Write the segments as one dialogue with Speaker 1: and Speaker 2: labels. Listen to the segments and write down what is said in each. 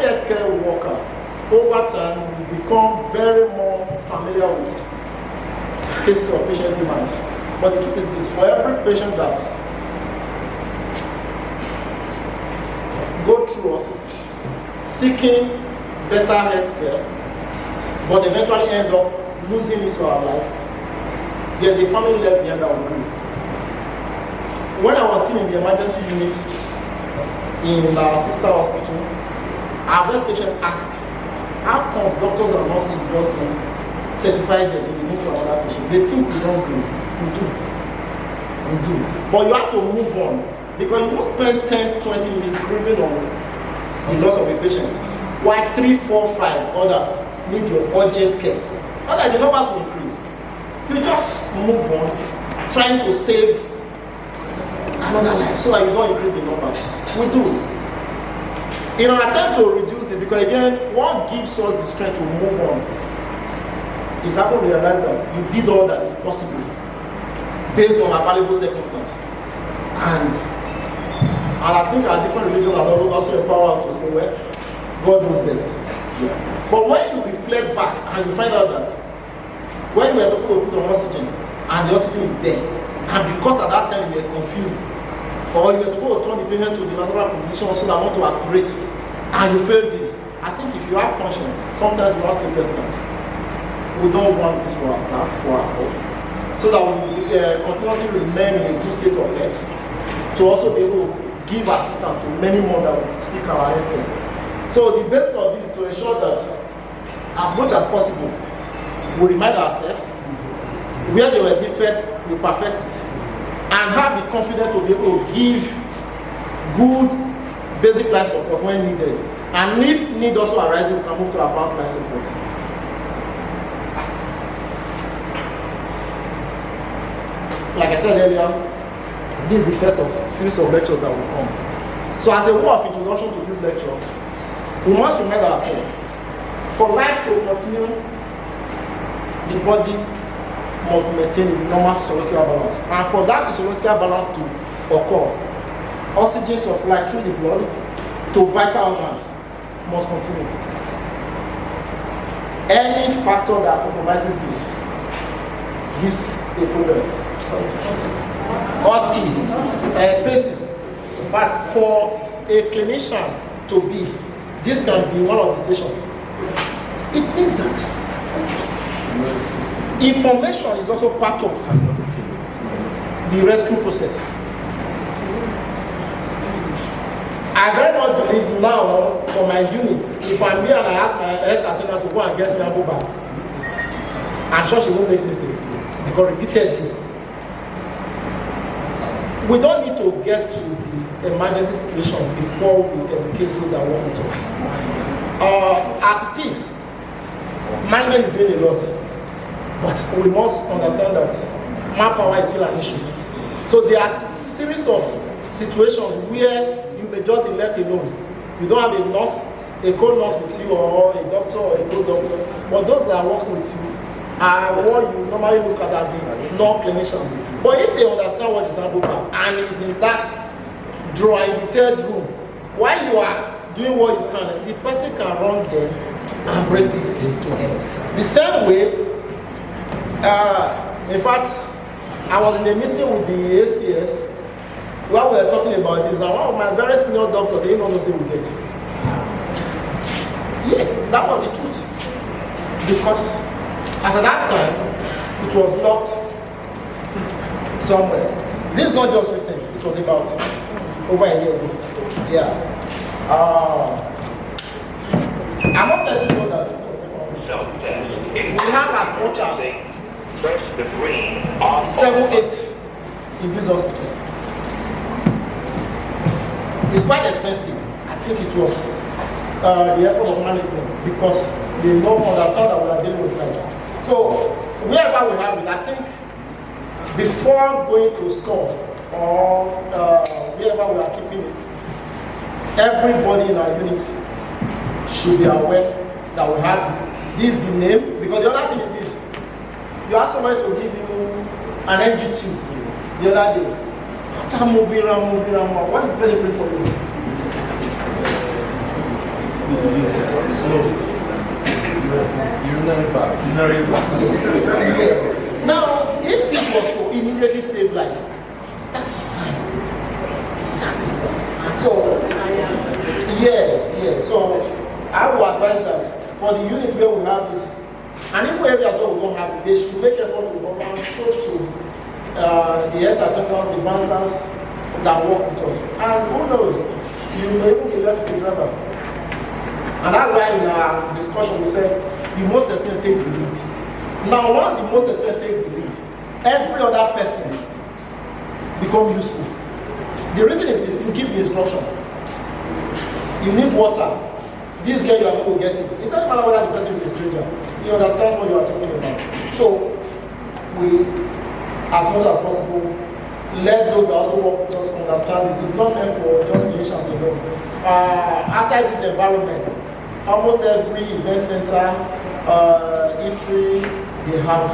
Speaker 1: every healthcare worker, over time, will become very more familiar with cases of patient demand. But the truth is this, for every patient that go through us seeking better healthcare, but eventually end up losing his or her life, there's a family left behind that will grieve. When I was still in the emergency unit in our sister hospital, I've heard patients ask, how come doctors and nurses will just certify that they give to another patient? They think we don't grieve. We do. We do. But you have to move on, because you won't spend 10, 20 minutes grieving on the loss of a patient, while 3, 4, 5 others need your urgent care. Not that the numbers will increase. You just move on, trying to save another life so that you don't increase the numbers. We do. In an attempt to reduce it, because again, what gives us the strength to move on is how to realize that you did all that is possible based on available circumstances. And I think our different religions also empower us to say, well, God knows best. Yeah. But when you reflect back and you find out that when you were supposed to put on oxygen and the oxygen is there, and because at that time you were confused, or you were supposed to turn the patient to the natural position so that not to aspirate, and you failed this, I think if you have conscience, sometimes you ask the president, we don't want this for our staff, for ourselves, so that we continually remain in a good state of health, to also be able to give assistance to many more that will seek our health care. So the basis of this is to ensure that as much as possible, we remind ourselves where there were defects, we perfect it, and have the confidence to be able to give good basic life support when needed. And if need also arises, we can move to advanced life support. Like I said earlier, this is the first of a series of lectures that will come. So as a way of introduction to this lecture, we must remind ourselves, for life to continue, the body must maintain a normal physiological balance. And for that physiological balance to occur, oxygen supply through the blood to vital organs must continue. Any factor that compromises this gives a problem. Basis. In fact, for a clinician to be, this can be one of the stations. It means that information is also part of the rescue process. I very much believe now for my unit, if I'm here and I ask my health attendant to go and get me a mobile, I'm sure she won't make mistake, because repeatedly. We don't need to get to the emergency situation before we educate those that work with us. As it is, management is doing a lot, but we must understand that manpower is still an issue. So there are series of situations where you may just be left alone. You don't have a nurse, a co-nurse with you, or a doctor or a co-doctor, but those that are working with you are what you normally look at as the non-clinician. But if they understand what is 𝗕𝗙𝗏 and is in that drawer in the third room, while you are doing what you can, the person can run there and break this into him. The same way, in fact, I was in a meeting with the ACS where we were talking about this, and one of my very senior doctors said, you don't know, say we get. Yes, that was the truth. Because as at that time, it was locked somewhere. This is not just recent, it was about over a year ago. Yeah. I must let you know that we have as much as 7-8 in this hospital. It's quite expensive. I think it was the effort of management, because they don't understand that we are dealing with that. So wherever we have it, I think before going to store or wherever we are keeping it, everybody in our unit should be aware that we have this. This is the name, because the other thing is this. You ask somebody to give you an NG2 the other day. After moving around, what is the person doing for you? Now, if this was to immediately save life, that is time. That is time. So, yes. So, I would advise that for the unit where we have this, and even areas where we don't have it, they should make effort to go and show to the 𝗕𝗓𝗙𝗘 that work with us. And who knows, you may even be left to driver. And that's why in our discussion we said the most experienced takes the lead. Now, once the most experienced takes the lead, every other person becomes useful. The reason is this: you give the instruction. You need water. This is where you are going to get it. It doesn't matter whether the person is a stranger. He understands what you are talking about. So, we, as much as possible, let those that also work with us understand it. It's not meant for just clinicians alone. Outside this environment, almost every event center, eatery, they have,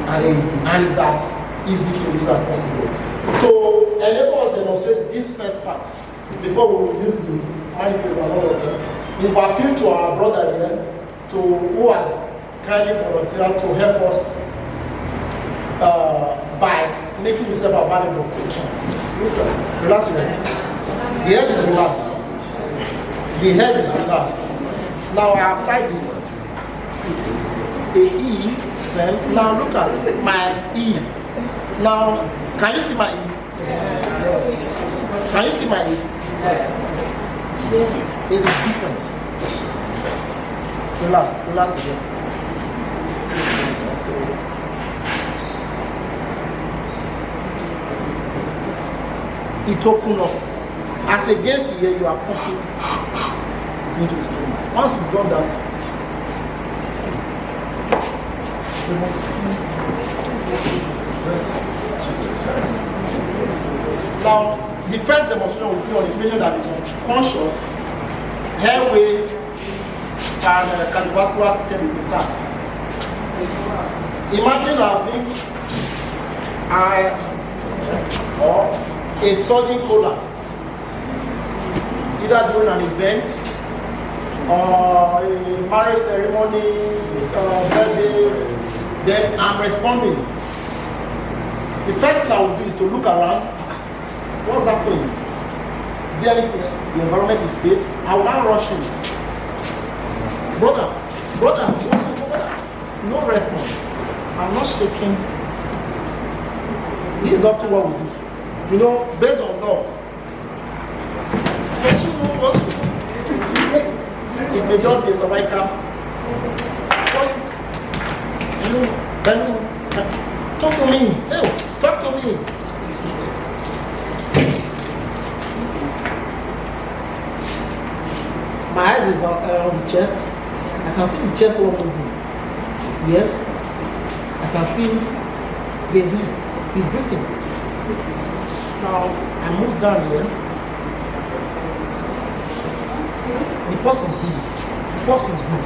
Speaker 1: and it's as easy to use as possible. To enable us to demonstrate this first part, before we will use the mannequins and all of that, we've appealed to our brother here, who has kindly volunteered to help us by making himself available. Relax your head. The head is relaxed. The head is relaxed. Now I apply this. The E, then now look at my E. Now, can you see my E? Yes. Can you see my E? There's a difference. Relax again. It opens up. As against here, you are pumping. It's going to the stomach. Once you've done that, now, the first demonstration will be on a patient that is unconscious, airway and cardiovascular system is intact. Imagine having or a sudden collapse, either during an event or a marriage ceremony, birthday. Then I'm responding. The first thing I will do is to look around. What's happening? Is there anything? The environment is safe. I will not rush in. Brother, no response. I'm not shaking. This is up to what we do. You know, based on law. It may just be a cervical. Talk to me. Hey, talk to me. My eyes is on the chest. I can see the chest wall moving. Yes. I can feel there's air. He's breathing. Now I move down here. The pulse is good. The pulse is good.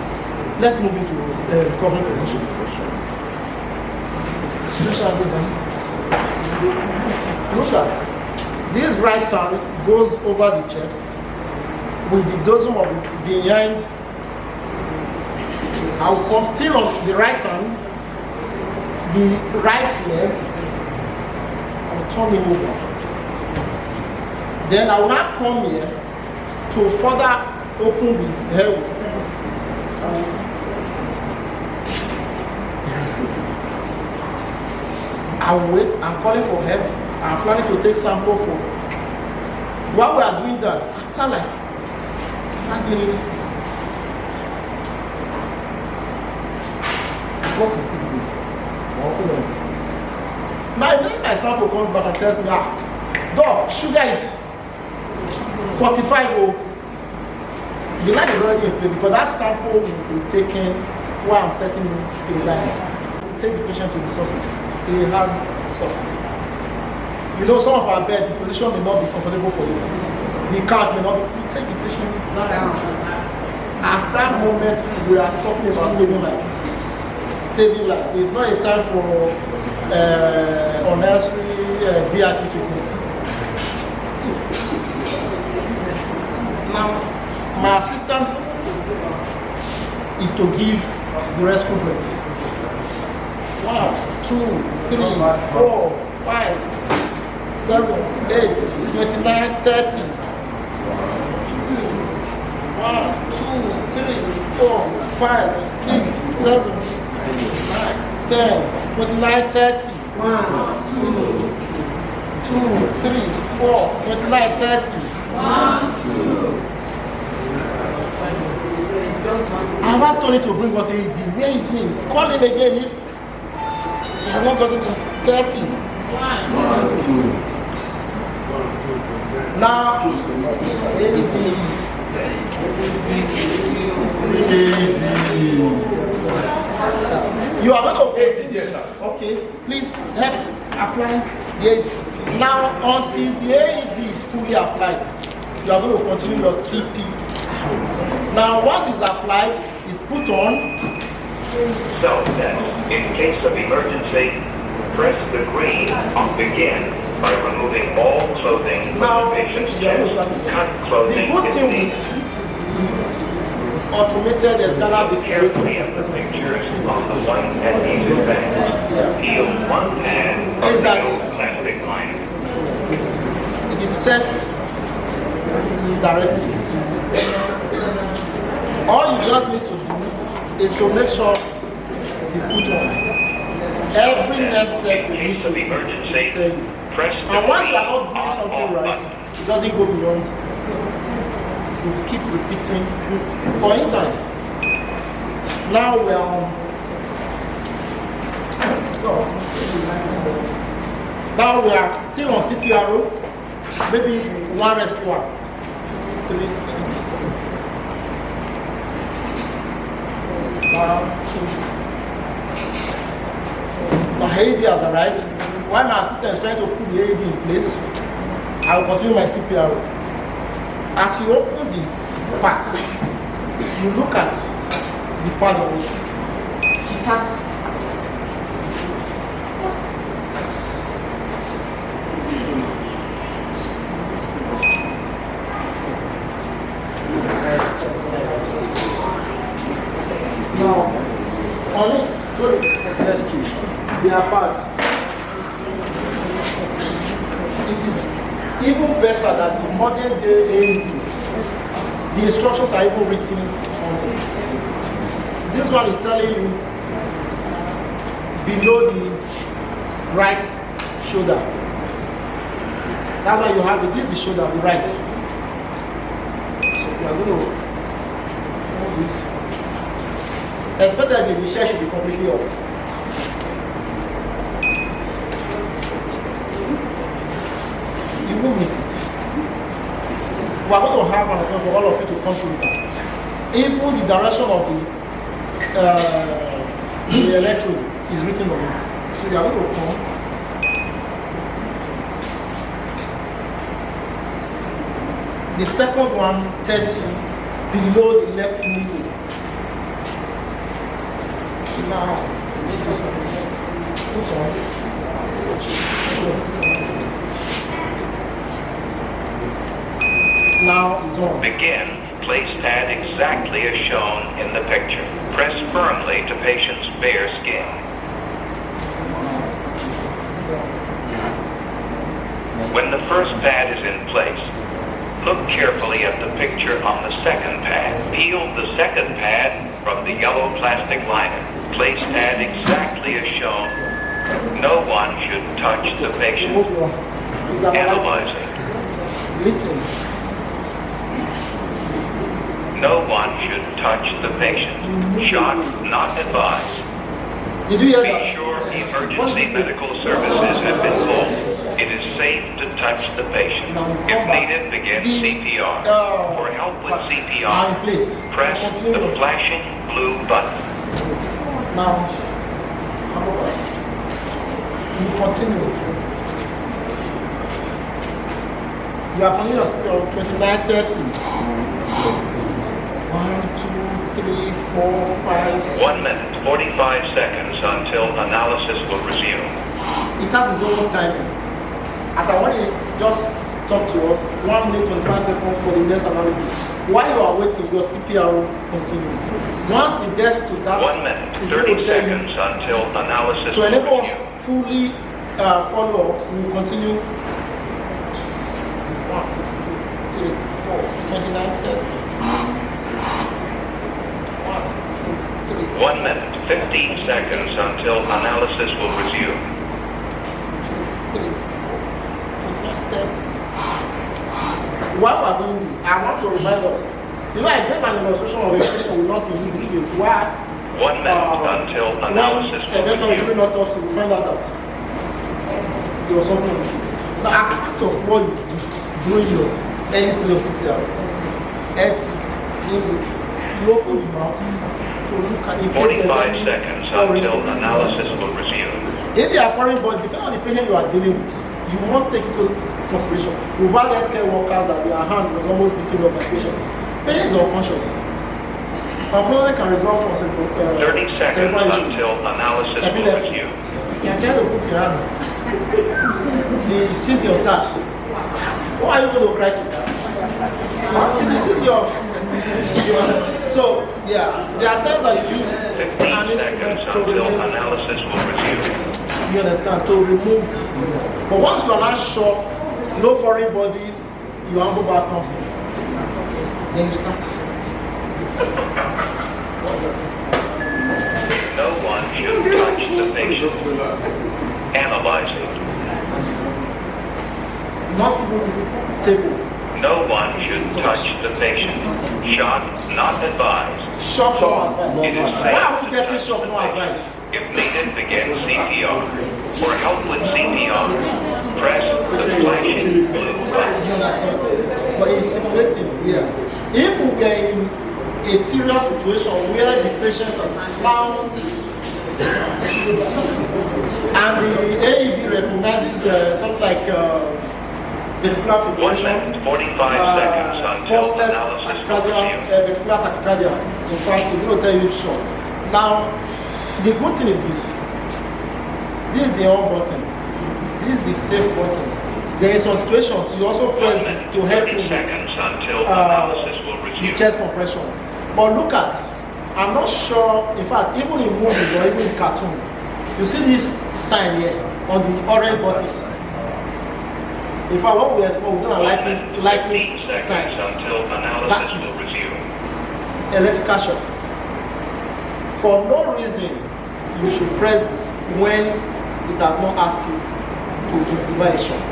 Speaker 1: Let's move into the recovery position. Look at this right hand goes over the chest with the dorsum of the behind. I will come still on the right hand, the right leg. I will turn him over. Then I will now come here to further open the airway. I will wait. I'm calling for help. I'm planning to take sample for. While we are doing that, after like 5 minutes, the pulse is still good. Now, when my sample comes back and tells me, Doc, sugar is 45. Oh, the line is already in place because that sample will be taken while I'm setting a line. We take the patient to the surface. A hard surface. You know, some of our beds, the position may not be comfortable for you. The couch may not be. You take the patient down. At that moment, we are talking about saving life. Saving life. It's not a time for unnecessary VIP treatment. So, now, My assistant is to give the rescue breath. 1, 2, 3, 4, 5, 6, 7, 8, 29, 30. 1, 2, 3, 4, 5, 6, 7, 8, 9, 10, 29, 30. 1, 2, 3, 4, 29, 30. 1, 2. I asked Tony to bring us AED. Where is he? Call him again if he has not gotten the 30. 1, 2. Now, AED. You are going to AED, yes, sir. Okay, please help apply the AED. Now, until the AED is fully applied, you are going to continue your CP. Now, once it's applied, it's put on.
Speaker 2: So then, in case of emergency, press the green on begin by removing all clothing from the patient's chest. Cut clothing
Speaker 1: the good thing with automated external
Speaker 2: carefully at the pictures on the white adhesive band. Peel one pad of the plastic liner.
Speaker 1: It is self-directed. All you just need to do is to make sure it is put on. Every next step you need to do. And once you are not doing something right, it doesn't go beyond. You keep repeating. For instance, now we are on. Now we are still on CPRO. Maybe one rescuer. 2, 3, 4. 1, 2. The AED has arrived. While my assistant is trying to put the AED in place, I will continue my CPR. As you open the pack, you look at the pad of it. It has on it, they are bad. It is even better than the modern day AED. The instructions are even written on it. This one is telling you below the right shoulder. That's why you have it. This is the shoulder, the right. So you are going to hold this. Especially the share should be completely off. You won't miss it. We are going to have an appointment for all of you to come closer. Even the direction of the electrode is written on it. So you are going to come. The second one tells you below the left knee. Now, put on. Now is on.
Speaker 2: Begin. Place pad exactly as shown in the picture. Press firmly to patient's bare skin. When the first pad is in place, look carefully at the picture on the second pad. Peel the second pad from the yellow plastic liner. Place pad exactly as shown. No one should touch the patient. Analyzing.
Speaker 1: Listen.
Speaker 2: No one should touch the patient. Shock not advised.
Speaker 1: Did you hear that?
Speaker 2: Be sure emergency medical services have been called. It is safe to touch the patient. If needed, begin CPR. For help with CPR, press the flashing blue button.
Speaker 1: Now, you continue. You are continuing your CPR 29:30. 1, 2, 3, 4, 5, 6.
Speaker 2: 1 minute, 45 seconds until analysis will resume.
Speaker 1: It has its own timing. As I want to just talk to us, 1 minute, 25 seconds for the next analysis. While you are waiting, your CPR will continue. Once it gets to that,
Speaker 2: 1 minute, 30 seconds until analysis.
Speaker 1: To enable us fully follow up, we will continue. 1, 2, 3, 4, 29, 30.
Speaker 2: 1 minute, 15 seconds until analysis will resume.
Speaker 1: 2, 3, 4, 29, 30. While we are doing this, I want to remind us. You know, I gave an illustration of a patient we lost in UBT. Why?
Speaker 2: 1 minute until analysis will
Speaker 1: eventually
Speaker 2: resume.
Speaker 1: during autopsy, we find out that there was something wrong. Now, as part of what you do during your early stage of CPR, you open the mouth to look at it.
Speaker 2: 45 seconds until analysis will resume.
Speaker 1: If they are foreign body, depending on the patient you are dealing with, you must take it to consideration. We've had healthcare workers that their hand was almost beaten up by patient. Patient is unconscious. Unconsciousness can result from
Speaker 2: 30 seconds until analysis will resume.
Speaker 1: You are trying to put your hand. He sees your stash. Why are you going to cry to that? Until he sees your. So, yeah, there are times that you use
Speaker 2: 15 seconds until analysis will resume.
Speaker 1: You understand? To remove. But once you are not sure, no foreign body, your elbow back comes in. Then you start.
Speaker 2: No one should touch the patient. Analyzing.
Speaker 1: Not even this table.
Speaker 2: No one should touch the patient. Shock not advised.
Speaker 1: Shock no advice.
Speaker 2: It is
Speaker 1: Why are we
Speaker 2: safe to
Speaker 1: getting
Speaker 2: touch
Speaker 1: shock
Speaker 2: the
Speaker 1: no
Speaker 2: patient.
Speaker 1: advice?
Speaker 2: If needed, begin CPR. For help with CPR, press the flashing blue
Speaker 1: You
Speaker 2: button.
Speaker 1: understand? But it's simulating here. If we were in a serious situation where the patient is found and the AED recognizes something like ventricular
Speaker 2: 1
Speaker 1: fibrillation,
Speaker 2: minute, 45 seconds until
Speaker 1: pulseless
Speaker 2: analysis will
Speaker 1: tachycardia,
Speaker 2: resume.
Speaker 1: ventricular tachycardia. In fact, it's going to tell you sure. Now, the good thing is this. This is the on button. This is the safe button. There is some situations you also press this to help you
Speaker 2: 30
Speaker 1: with
Speaker 2: seconds until analysis will
Speaker 1: the
Speaker 2: resume.
Speaker 1: chest compression. But look at, I'm not sure, in fact, even in movies or even in cartoon, you see this sign here on the orange button. In fact, when we were small, we said a likeness
Speaker 2: 15
Speaker 1: sign.
Speaker 2: seconds until
Speaker 1: That
Speaker 2: analysis
Speaker 1: is
Speaker 2: will resume.
Speaker 1: electrical shock. For no reason, you should press this when it has not asked you to deliver a shock.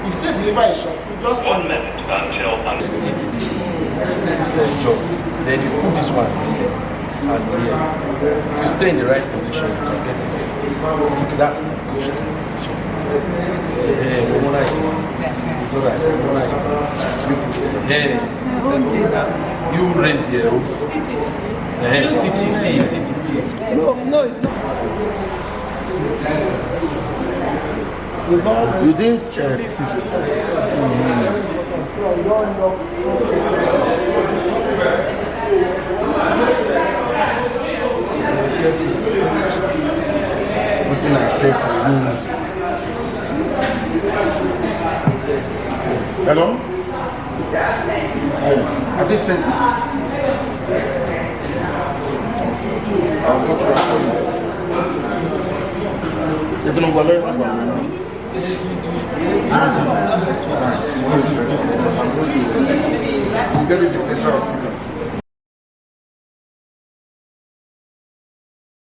Speaker 1: If you say deliver a shock, you just
Speaker 2: 1 minute until
Speaker 3: Then you put this one here and here. If you stay in the right position, you can get it. That's my position. Hey, it's alright. Hey, you raise the
Speaker 4: No, it's not.
Speaker 5: You didn't sit. Something like 30. Hello? I just sent it. I'll not record it. You don't know what I'm It's going to be the central hospital.